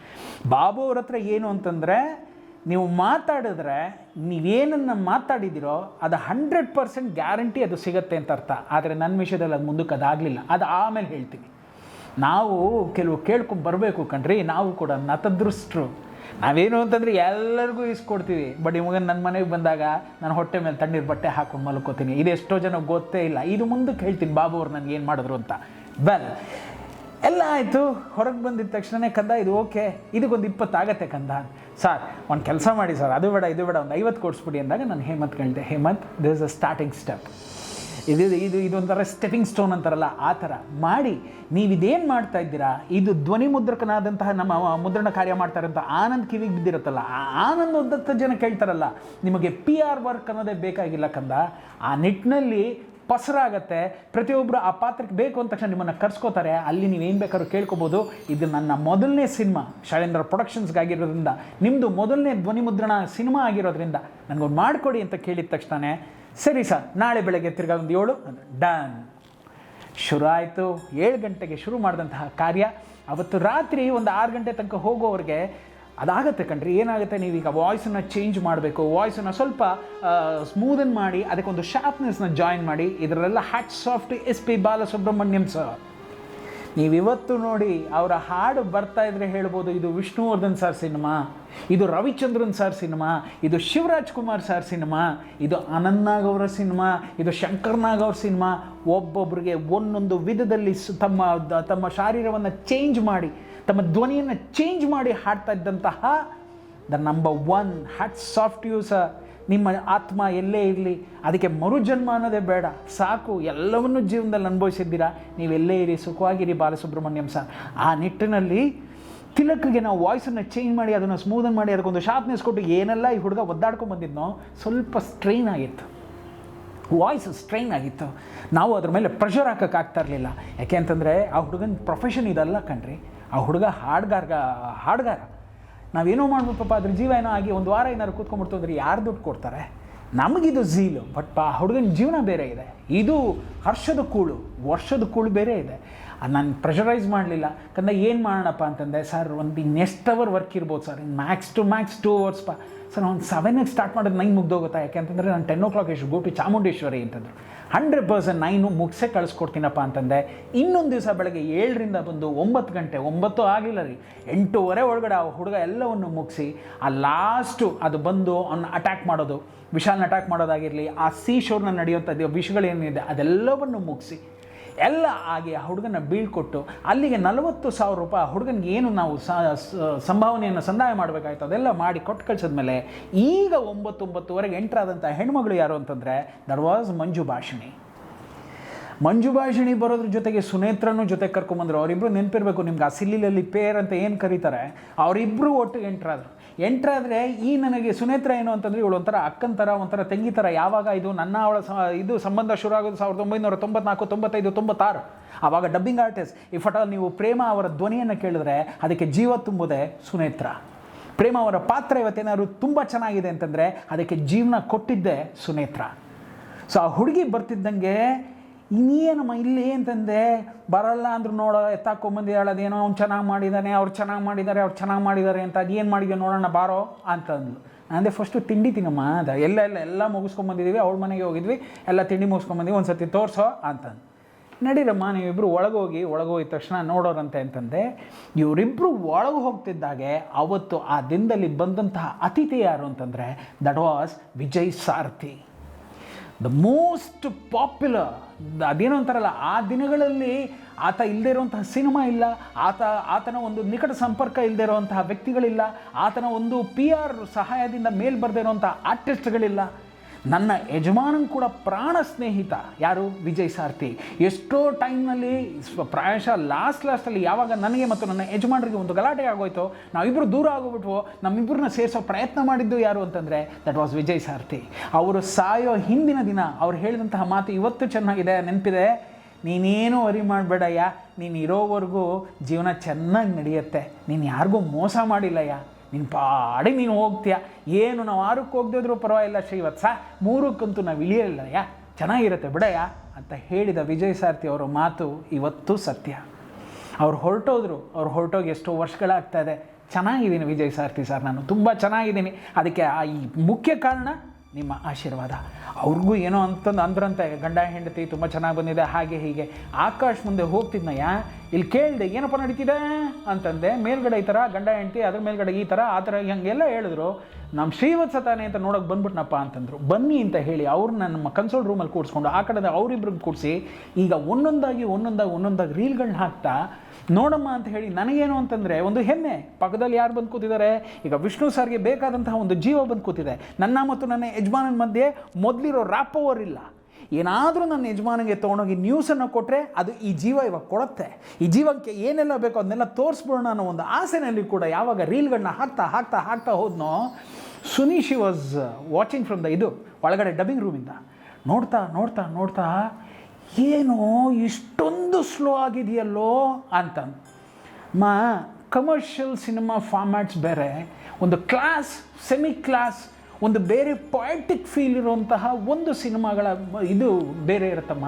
ಬಾಬು ಅವ್ರ ಹತ್ರ ಏನು ಅಂತಂದರೆ, ನೀವು ಮಾತಾಡಿದ್ರೆ ನೀವೇನನ್ನು ಮಾತಾಡಿದಿರೋ ಅದು 100% ಗ್ಯಾರಂಟಿ ಅದು ಸಿಗುತ್ತೆ ಅಂತ ಅರ್ಥ. ಆದರೆ ನನ್ನ ವಿಷಯದಲ್ಲಿ ಅದು ಮುಂದಕ್ಕೆ ಅದಾಗಲಿಲ್ಲ, ಅದು ಆಮೇಲೆ ಹೇಳ್ತೀನಿ. ನಾವು ಕೆಲವು ಕೇಳ್ಕೊಂಡು ಬರಬೇಕು ಕಣ್ರಿ, ನಾವು ಕೂಡ ನತದೃಷ್ಟರು. ನಾವೇನು ಅಂತಂದರೆ ಎಲ್ಲರಿಗೂ ಇಸ್ಕೊಡ್ತೀವಿ, ಬಟ್ ಇವಾಗ ನನ್ನ ಮನೆಗೆ ಬಂದಾಗ ನಾನು ಹೊಟ್ಟೆ ಮೇಲೆ ತಣ್ಣೀರು ಬಟ್ಟೆ ಹಾಕೊಂಡು ಮಲ್ಕೋತೀನಿ. ಇದು ಎಷ್ಟೋ ಜನ ಗೊತ್ತೇ ಇಲ್ಲ. ಇದು ಮುಂದಕ್ಕೆ ಹೇಳ್ತೀನಿ ಬಾಬು ಅವ್ರು ನನಗೆ ಏನು ಮಾಡಿದ್ರು ಅಂತ. ವೆಲ್, ಎಲ್ಲ ಆಯಿತು. ಹೊರಗೆ ಬಂದಿದ್ದ ತಕ್ಷಣವೇ ಕಂದ ಇದು ಓಕೆ, ಇದಕ್ಕೊಂದು 20 ಆಗತ್ತೆ ಕಂದ. ಸರ್ ಒಂದು ಕೆಲಸ ಮಾಡಿ ಸರ್, ಅದು ಬೇಡ ಇದು ಬೇಡ, ಒಂದು 50 ಕೊಡಿಸ್ಬಿಡಿ ಅಂದಾಗ ನಾನು ಹೇಮಂತ್ ಕೇಳಿದೆ, Hemant this is a starting step, ಇದೊಂಥರ ಸ್ಟೆಪಿಂಗ್ ಸ್ಟೋನ್ ಅಂತಾರಲ್ಲ ಆ ಥರ ಮಾಡಿ, ನೀವಿದೇನು ಮಾಡ್ತಾ ಇದ್ದೀರಾ, ಇದು ಧ್ವನಿ ಮುದ್ರಕನಾದಂತಹ ನಮ್ಮ ಮುದ್ರಣ ಕಾರ್ಯ ಮಾಡ್ತಾ ಇರೋಂಥ ಆನಂದ್ ಕಿವಿಗೆ ಬಿದ್ದಿರುತ್ತಲ್ಲ, ಆ ಆನಂದ್ ಒದ್ದತ್ತ ಜನ ಕೇಳ್ತಾರಲ್ಲ, ನಿಮಗೆ PR ವರ್ಕ್ ಅನ್ನೋದೇ ಬೇಕಾಗಿಲ್ಲ ಕಂದ. ಆ ನಿಟ್ಟಿನಲ್ಲಿ ಪಸರಾಗತ್ತೆ, ಪ್ರತಿಯೊಬ್ಬರು ಆ ಪಾತ್ರಕ್ಕೆ ಬೇಕು ಅಂದ ತಕ್ಷಣ ನಿಮ್ಮನ್ನು ಕರ್ಸ್ಕೋತಾರೆ. ಅಲ್ಲಿ ನೀವೇನು ಬೇಕಾದ್ರೂ ಕೇಳ್ಕೊಬೋದು. ಇದು ನನ್ನ ಮೊದಲನೇ ಸಿನಿಮಾ, ಶೈಲೇಂದ್ರ ಪ್ರೊಡಕ್ಷನ್ಸ್ಗಾಗಿರೋದ್ರಿಂದ, ನಿಮ್ಮದು ಮೊದಲನೇ ಧ್ವನಿ ಮುದ್ರಣ ಸಿನಿಮಾ ಆಗಿರೋದ್ರಿಂದ ನನಗೊಂದು ಮಾಡಿಕೊಡಿ ಅಂತ ಕೇಳಿದ ತಕ್ಷಣ, ಸರಿ ಸರ್ ನಾಳೆ ಬೆಳಗ್ಗೆ ತಿರ್ಗಾ ಒಂದು 7 ಡನ್. ಶುರು ಆಯಿತು. 7 ಗಂಟೆಗೆ ಶುರು ಮಾಡಿದಂತಹ ಕಾರ್ಯ ಅವತ್ತು ರಾತ್ರಿ ಒಂದು 6 ಗಂಟೆ ತನಕ ಹೋಗೋವ್ರಿಗೆ ಅದಾಗತ್ತೆ ಕಣ್ರಿ. ಏನಾಗುತ್ತೆ, ನೀವೀಗ ವಾಯ್ಸನ್ನು ಚೇಂಜ್ ಮಾಡಬೇಕು, ವಾಯ್ಸನ್ನು ಸ್ವಲ್ಪ ಸ್ಮೂದನ್ ಮಾಡಿ ಅದಕ್ಕೊಂದು ಶಾರ್ಪ್ನೆಸ್ನ ಜಾಯಿನ್ ಮಾಡಿ. ಇದರಲ್ಲೆಲ್ಲ hats off to SP Balasubrahmanyam sir. ನೀವಿವತ್ತು ನೋಡಿ ಅವರ ಹಾಡು ಬರ್ತಾ ಇದ್ರೆ ಹೇಳ್ಬೋದು, ಇದು ವಿಷ್ಣುವರ್ಧನ್ ಸರ್ ಸಿನಿಮಾ, ಇದು ರವಿಚಂದ್ರನ್ ಸರ್ ಸಿನಿಮಾ, ಇದು ಶಿವರಾಜ್ ಕುಮಾರ್ ಸರ್ ಸಿನಿಮಾ, ಇದು ಆನಂದ್ ನಾಗ್ ಅವರ ಸಿನಿಮಾ, ಇದು ಶಂಕರ್ ನಾಗ್ ಅವ್ರ ಸಿನಿಮಾ. ಒಬ್ಬೊಬ್ಬರಿಗೆ ಒಂದೊಂದು ವಿಧದಲ್ಲಿ ತಮ್ಮ ಶಾರೀರವನ್ನು ಚೇಂಜ್ ಮಾಡಿ, ತಮ್ಮ ಧ್ವನಿಯನ್ನು ಚೇಂಜ್ ಮಾಡಿ ಹಾಡ್ತಾ ಇದ್ದಂತಹ the number 1 hats off to you sir. ನಿಮ್ಮ ಆತ್ಮ ಎಲ್ಲೇ ಇರಲಿ, ಅದಕ್ಕೆ ಮರುಜನ್ಮ ಅನ್ನೋದೇ ಬೇಡ, ಸಾಕು, ಎಲ್ಲವನ್ನೂ ಜೀವನದಲ್ಲಿ ಅನುಭವಿಸಿದ್ದೀರಾ, ನೀವೆಲ್ಲೇ ಇರಿ, ಸುಖವಾಗಿರಿ ಬಾಲಸುಬ್ರಹ್ಮಣ್ಯಂ ಸರ್. ಆ ನಿಟ್ಟಿನಲ್ಲಿ ತಿಲಕ್ಗೆ ನಾವು ವಾಯ್ಸನ್ನು ಚೇಂಜ್ ಮಾಡಿ, ಅದನ್ನು ಸ್ಮೂದನ್ ಮಾಡಿ, ಅದಕ್ಕೊಂದು ಶಾರ್ಪ್ನೆಸ್ ಕೊಟ್ಟು ಏನೆಲ್ಲ ಈ ಹುಡುಗ ಒದ್ದಾಡ್ಕೊಂಡು ಬಂದಿದ್ನೋ ಸ್ವಲ್ಪ ಸ್ಟ್ರೈನ್ ಆಗಿತ್ತು. ವಾಯ್ಸ್ ಸ್ಟ್ರೈನ್ ಆಗಿತ್ತು. ನಾವು ಅದ್ರ ಮೇಲೆ ಪ್ರೆಷರ್ ಹಾಕೋಕ್ಕಾಗ್ತಾ ಇರಲಿಲ್ಲ. ಯಾಕೆ ಅಂತಂದರೆ ಆ ಹುಡುಗನ ಪ್ರೊಫೆಷನ್ ಇದಲ್ಲ ಕಣ್ರಿ. ಆ ಹುಡುಗ ಹಾಡ್ಗಾರ. ನಾವೇನೋ ಮಾಡ್ಬೇಕಪ್ಪ, ಅದ್ರ ಜೀವ ಏನೋ ಆಗಿ ಒಂದು ವಾರ ಏನಾದ್ರು ಕೂತ್ಕೊಂಡ್ಬಿಡ್ತು ಅಂದರೆ ಯಾರು ದುಡ್ಡು ಕೊಡ್ತಾರೆ? ನಮಗಿದು ಝೀಲು. ಬಟ್ ಆ ಹುಡುಗನ ಜೀವನ ಬೇರೆ ಇದೆ. ಇದು ವರ್ಷದ ಕೂಳು ಬೇರೆ ಇದೆ. ನಾನು ಪ್ರೆಷರೈಸ್ ಮಾಡಲಿಲ್ಲ. ಯಾಕಂದರೆ ಏನು ಮಾಡೋಣಪ್ಪ ಅಂತಂದೆ, ಸರ್ ಒಂದು ನೆಕ್ಸ್ಟ್ ಅವರ್ ವರ್ಕ್ ಇರ್ಬೋದು sir, max to 2 hours sir. ಒಂದು 7ಕ್ಕೆ ಸ್ಟಾರ್ಟ್ ಮಾಡೋದು 9 ಮುಗ್ದೋಗುತ್ತಾ? ಯಾಕೆ ಅಂತಂದರೆ ನಾನು 10 o'clock ಎಷ್ಟು ಗೋ ಟು ಚಾಮುಂಡೇಶ್ವರಿ ಅಂತಂದರು. 100% 9 ಮುಗಿಸೇ ಕಳಿಸ್ಕೊಡ್ತೀನಪ್ಪ ಅಂತಂದೆ. ಇನ್ನೊಂದು ದಿವಸ ಬೆಳಗ್ಗೆ 7ರಿಂದ ಬಂದು 9 ಗಂಟೆ, 9 ಆಗಲಿಲ್ಲ ರೀ, 8:30 ಒಳಗಡೆ ಆ ಹುಡುಗ ಎಲ್ಲವನ್ನು ಮುಗಿಸಿ ಆ ಲಾಸ್ಟು ಅದು ಬಂದು ಅವ್ನ ಅಟ್ಯಾಕ್ ಮಾಡೋದು, ವಿಶಾಲ್ನ ಅಟ್ಯಾಕ್ ಮಾಡೋದಾಗಿರಲಿ, ಆ ಶೋರ್ನ ನಡೆಯುವಂಥ ವಿಷಯಗಳೇನಿದೆ ಅದೆಲ್ಲವನ್ನು ಮುಗಿಸಿ ಎಲ್ಲ ಆಗಿ ಆ ಹುಡುಗನ ಬೀಳ್ಕೊಟ್ಟು ಅಲ್ಲಿಗೆ 40,000 ರೂಪಾಯಿ ಆ ಹುಡುಗನಿಗೆ ಏನು ನಾವು ಸಂಭಾವನೆಯನ್ನು ಸಂದಾಯ ಮಾಡಬೇಕಾಯ್ತು ಅದೆಲ್ಲ ಮಾಡಿ ಕೊಟ್ಟು ಕಳಿಸಿದ್ಮೇಲೆ ಈಗ 9:30ವರೆಗೆ ಎಂಟ್ರಾದಂಥ ಹೆಣ್ಮಗಳು ಯಾರು ಅಂತಂದರೆ ದಟ್ ವಾಸ್ ಮಂಜು ಭಾಷಿಣಿ ಬರೋದ್ರ ಜೊತೆಗೆ ಸುನೇತ್ರನೂ ಜೊತೆ ಕರ್ಕೊಂಬಂದರು. ಅವರಿಬ್ಬರು ನೆನಪಿರಬೇಕು ನಿಮ್ಗೆ, ಆ ಸಿಲ್ಲಿಲಲ್ಲಿ ಪೇರ್ ಅಂತ ಏನು ಕರೀತಾರೆ, ಅವರಿಬ್ಬರು ಒಟ್ಟಿಗೆ ಎಂಟ್ರಾದರೆ ಈ ನನಗೆ ಸುನೇತ್ರ ಏನು ಅಂತಂದರೆ ಇವಳು ಒಂಥರ ಅಕ್ಕನ ಥರ, ಒಂಥರ ತಂಗಿ ಥರ. ಯಾವಾಗ ಇದು ಅವಳ ಇದು ಸಂಬಂಧ ಶುರು ಆಗೋದು 1994, 95, 96. ಆವಾಗ dubbing artist. If at all ನೀವು ಪ್ರೇಮ ಅವರ ಧ್ವನಿಯನ್ನು ಕೇಳಿದ್ರೆ ಅದಕ್ಕೆ ಜೀವ ತುಂಬುವುದೇ ಸುನೇತ್ರ. ಪ್ರೇಮ ಅವರ ಪಾತ್ರ ಇವತ್ತೇನಾದ್ರು ತುಂಬ ಚೆನ್ನಾಗಿದೆ ಅಂತಂದರೆ ಅದಕ್ಕೆ ಜೀವನ ಕೊಟ್ಟಿದ್ದೇ ಸುನೇತ್ರ. ಸೊ ಆ ಹುಡುಗಿ ಬರ್ತಿದ್ದಂಗೆ ಇನ್ನೇನಮ್ಮ ಇಲ್ಲಿ ಅಂತಂದೆ, ಬರಲ್ಲ ಅಂದ್ರು ನೋಡೋ ಎತ್ತಾಕೊಂಬಂದು ಹೇಳೋದೇನೋ ಅವ್ನು ಚೆನ್ನಾಗಿ ಮಾಡಿದ್ದಾನೆ, ಅವ್ರು ಚೆನ್ನಾಗಿ ಮಾಡಿದ್ದಾರೆ ಅಂತ, ಅದೇನು ಮಾಡಿದ್ಯೋ ನೋಡೋಣ ಬಾರೋ ಅಂತಂದ್ಲು. ನಾನಂದೆ ಫಸ್ಟು ತಿಂಡಿ ತಿನ್ನಮ್ಮ ಅದ ಎಲ್ಲ ಮುಗಿಸ್ಕೊಂಬಂದಿದ್ದೀವಿ, ಅವಳ ಮನೆಗೆ ಹೋಗಿದ್ವಿ, ಎಲ್ಲ ತಿಂಡಿ ಮುಗಿಸ್ಕೊಂಬಂದಿವಿ, ಒಂದು ಸರ್ತಿ ತೋರಿಸೋ ಅಂತಂದು. ನಡೀರಮ್ಮ ನೀವಿಬ್ಬರು ಒಳಗೋಗಿದ ತಕ್ಷಣ ನೋಡೋರಂತೆ ಅಂತಂದೆ. ಇವರಿಬ್ಬರು ಒಳಗೆ ಹೋಗ್ತಿದ್ದಾಗೆ ಅವತ್ತು ಆ ದಿನದಲ್ಲಿ ಬಂದಂತಹ ಅತಿಥಿ ಯಾರು ಅಂತಂದರೆ that was Vijay Sarathi, the most popular. ಅದೇನೋ ಅಂತಾರಲ್ಲ, ಆ ದಿನಗಳಲ್ಲಿ ಆತ ಇಲ್ಲದೇ ಇರುವಂತಹ ಸಿನಿಮಾ ಇಲ್ಲ, ಆತನ ಒಂದು ನಿಕಟ ಸಂಪರ್ಕ ಇಲ್ಲದೆ ಇರುವಂತಹ ವ್ಯಕ್ತಿಗಳಿಲ್ಲ, ಆತನ ಒಂದು PR ಸಹಾಯದಿಂದ ಮೇಲೆ ಬರದೇ ಇರುವಂಥ ಆರ್ಟಿಸ್ಟ್ಗಳಿಲ್ಲ. ನನ್ನ ಯಜಮಾನನ್ ಕೂಡ ಪ್ರಾಣ ಸ್ನೇಹಿತ ಯಾರು, ವಿಜಯ್ ಸಾರಥಿ. ಎಷ್ಟೋ ಟೈಮ್ನಲ್ಲಿ ಪ್ರಾಯಶಃ ಲಾಸ್ಟಲ್ಲಿ ಯಾವಾಗ ನನಗೆ ಮತ್ತು ನನ್ನ ಯಜಮಾನರಿಗೆ ಒಂದು ಗಲಾಟೆ ಆಗೋಯ್ತು, ನಾವಿಬ್ಬರು ದೂರ ಆಗೋಗ್ಬಿಟ್ವು, ನಮ್ಮಿಬ್ಬರನ್ನ ಸೇರಿಸೋ ಪ್ರಯತ್ನ ಮಾಡಿದ್ದು ಯಾರು ಅಂತಂದರೆ ದಟ್ ವಾಸ್ ವಿಜಯ್ ಸಾರಥಿ. ಅವರು ಸಾಯೋ ಹಿಂದಿನ ದಿನ ಅವ್ರು ಹೇಳಿದಂತಹ ಮಾತು ಇವತ್ತು ಚೆನ್ನಾಗಿದೆ, ನೆನಪಿದೆ. ನೀನೇನು ವರಿ ಮಾಡಬೇಡಯ್ಯ, ನೀನು ಇರೋವರೆಗೂ ಜೀವನ ಚೆನ್ನಾಗಿ ನಡೆಯುತ್ತೆ, ನೀನು ಯಾರಿಗೂ ಮೋಸ ಮಾಡಿಲ್ಲಯ್ಯ, ನಿನ್ನ ಪಾಡಿ ನೀನು ಹೋಗ್ತೀಯ, ಏನು ನಾವು 6ಕ್ಕೆ ಹೋಗದಿದ್ರೂ ಪರವಾಗಿಲ್ಲ ಶ್ರೀವತ್ಸ, 3ಕ್ಕಂತೂ ನಾವು ಇಳಿಯಲ್ಲಯ್ಯ, ಚೆನ್ನಾಗಿರುತ್ತೆ ಬಿಡಯ್ಯ ಅಂತ ಹೇಳಿದ ವಿಜಯ್ ಸಾರಥಿ ಅವರ ಮಾತು ಇವತ್ತು ಸತ್ಯ. ಅವ್ರು ಹೊರಟೋಗಿ ಎಷ್ಟೋ ವರ್ಷಗಳಾಗ್ತಾ ಇದೆ. ಚೆನ್ನಾಗಿದ್ದೀನಿ ವಿಜಯ್ ಸಾರಥಿ ಸರ್, ನಾನು ತುಂಬ ಚೆನ್ನಾಗಿದ್ದೀನಿ. ಅದಕ್ಕೆ ಈ ಮುಖ್ಯ ಕಾರಣ ನಿಮ್ಮ ಆಶೀರ್ವಾದ. ಅವ್ರಿಗೂ ಏನೋ ಅಂದ್ರಂತೆ, ಗಂಡ ಹೆಂಡತಿ ತುಂಬ ಚೆನ್ನಾಗಿ ಬಂದಿದೆ ಹಾಗೆ ಹೀಗೆ. ಆಕಾಶ್ ಮುಂದೆ ಹೋಗ್ತಿದ್ನಯ್ಯ, ಇಲ್ಲಿ ಕೇಳಿದೆ ಏನಪ್ಪ ನಡೀತಿದೆ ಅಂತಂದೆ. ಮೇಲ್ಗಡೆ ಈ ಥರ ಗಂಡ ಹೆಂಡತಿ, ಅದ್ರ ಮೇಲ್ಗಡೆ ಈ ಥರ ಆ ಥರ ಹಂಗೆಲ್ಲ ಹೇಳಿದ್ರು. ನಮ್ಮ ಶ್ರೀವತ್ಸ ತಾನೆ ಅಂತ ನೋಡೋಕೆ ಬಂದ್ಬಿಟ್ನಪ್ಪ ಅಂತಂದರು. ಬನ್ನಿ ಅಂತ ಹೇಳಿ ಅವ್ರನ್ನ ನಮ್ಮ ಕನ್ಸೋಲ್ ರೂಮಲ್ಲಿ ಕೂಡಿಸ್ಕೊಂಡು ಆ ಕಡೆ ಅವರಿಬ್ರಿಗೆ ಕೂಡಿಸಿ ಈಗ ಒಂದೊಂದಾಗಿ ರೀಲ್ಗಳನ್ನ ಹಾಕ್ತಾ ನೋಡಮ್ಮ ಅಂತ ಹೇಳಿ ನನಗೇನು ಅಂತಂದರೆ ಒಂದು ಹೆಮ್ಮೆ. ಪಕ್ಕದಲ್ಲಿ ಯಾರು ಬಂದು ಕೂತಿದ್ದಾರೆ, ಈಗ ವಿಷ್ಣು ಸರ್ಗೆ ಬೇಕಾದಂತಹ ಒಂದು ಜೀವ ಬಂದು ಕೂತಿದೆ. ನನ್ನ ಮತ್ತು ನನ್ನ ಯಜಮಾನನ ಮಧ್ಯೆ ಮೊದಲಿರೋ ರ್ಯಾಪ್ ಓವರ್ ಇಲ್ಲ. ಏನಾದರೂ ನನ್ನ ಯಜಮಾನಿಗೆ ತೊಗೊಂಡೋಗಿ ನ್ಯೂಸನ್ನು ಕೊಟ್ಟರೆ ಅದು ಈ ಜೀವ ಇವಾಗ ಕೊಡುತ್ತೆ. ಈ ಜೀವಕ್ಕೆ ಏನೆಲ್ಲ ಬೇಕೋ ಅದನ್ನೆಲ್ಲ ತೋರಿಸ್ಬಿಡೋಣ ಅನ್ನೋ ಒಂದು ಆಸೆನಲ್ಲಿ ಕೂಡ ಯಾವಾಗ ರೀಲ್ಗಳನ್ನ ಹಾಕ್ತಾ ಹೋದ್ನೋ, Suneesh was watching from the ಒಳಗಡೆ ಡಬ್ಬಿಂಗ್ ರೂಮಿಂದ ನೋಡ್ತಾ ಏನೋ ಇಷ್ಟೊಂದು ಸ್ಲೋ ಆಗಿದೆಯಲ್ಲೋ ಅಂತ. ಕಮರ್ಷಿಯಲ್ ಸಿನಿಮಾ ಫಾರ್ಮ್ಯಾಟ್ಸ್ ಬೇರೆ, ಒಂದು ಕ್ಲಾಸ್, ಸೆಮಿ ಕ್ಲಾಸ್, ಒಂದು ಬೇರೆ ಪೊಯೆಟಿಕ್ ಫೀಲ್ ಇರುವಂತಹ ಒಂದು ಸಿನಿಮಾಗಳ ಇದು ಬೇರೆ ಇರುತ್ತಮ್ಮ.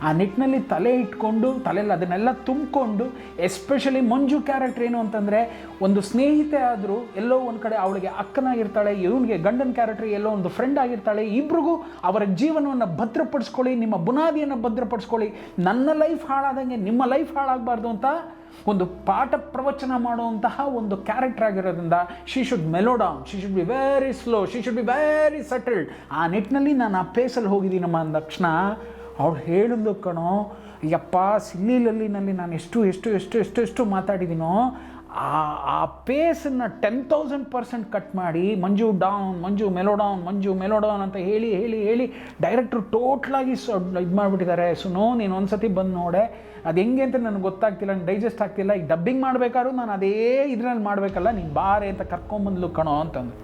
ಆ ನಿಟ್ಟಿನಲ್ಲಿ ತಲೆ ಇಟ್ಕೊಂಡು ತಲೆಯಲ್ಲಿ ಅದನ್ನೆಲ್ಲ ತುಂಬಿಕೊಂಡು, ಎಸ್ಪೆಷಲಿ ಮಂಜು ಕ್ಯಾರೆಕ್ಟರ್ ಏನು ಅಂತಂದರೆ ಒಂದು ಸ್ನೇಹಿತೆ ಆದರೂ ಎಲ್ಲೋ ಒಂದು ಕಡೆ ಅವಳಿಗೆ ಅಕ್ಕನಾಗಿರ್ತಾಳೆ, ಇವನಿಗೆ ಗಂಡನ ಕ್ಯಾರೆಕ್ಟರ್ ಎಲ್ಲೋ ಒಂದು ಫ್ರೆಂಡ್ ಆಗಿರ್ತಾಳೆ. ಇಬ್ರಿಗೂ ಅವರ ಜೀವನವನ್ನು ಭದ್ರಪಡಿಸ್ಕೊಳ್ಳಿ, ನಿಮ್ಮ ಬುನಾದಿಯನ್ನು ಭದ್ರಪಡಿಸ್ಕೊಳ್ಳಿ, ನನ್ನ ಲೈಫ್ ಹಾಳಾದಂಗೆ ನಿಮ್ಮ ಲೈಫ್ ಹಾಳಾಗಬಾರ್ದು ಅಂತ ಒಂದು ಪಾಠ ಪ್ರವಚನ ಮಾಡುವಂತಹ ಒಂದು ಕ್ಯಾರೆಕ್ಟರ್ ಆಗಿರೋದ್ರಿಂದ she should mellow down, she should be very slow, she should be very settled. ಆ ನಿಟ್ಟಿನಲ್ಲಿ ನಾನು ಆ ಪೇಸಲ್ಲಿ ಹೋಗಿದ್ದೀನಮ್ಮ ಅಂದ ತಕ್ಷಣ ಅವ್ಳು ಹೇಳಿದ್ಲು ಕಣೋ, ಯಪ್ಪ ಸಿಲ್ಲಿಲಲ್ಲಿನಲ್ಲಿ ನಾನು ಎಷ್ಟು ಮಾತಾಡಿದ್ದೀನೋ ಆ ಪೇಸನ್ನು 10,000% ಕಟ್ ಮಾಡಿ ಮಂಜು ಮೆಲೋ ಡೌನ್ ಅಂತ ಹೇಳಿ ಡೈರೆಕ್ಟ್ರು ಟೋಟ್ಲಾಗಿ ಇದು ಮಾಡಿಬಿಟ್ಟಿದ್ದಾರೆ. ಸುನೋ ನೀನು ಒಂದು ಸತಿ ಬಂದು ನೋಡೆ, ಅದು ಹೆಂಗೆ ಅಂತ ನನಗೆ ಗೊತ್ತಾಗ್ತಿಲ್ಲ, ನನಗೆ ಡೈಜೆಸ್ಟ್ ಆಗ್ತಿಲ್ಲ. ಈಗ ಡಬ್ಬಿಂಗ್ ಮಾಡಬೇಕಾದ್ರೂ ನಾನು ಅದೇ ಇದರಲ್ಲಿ ಮಾಡಬೇಕಲ್ಲ, ನೀನು ಬಾರೆ ಅಂತ ಕರ್ಕೊಂಬಂದ್ಲು ಕಣೋ ಅಂತಂದು.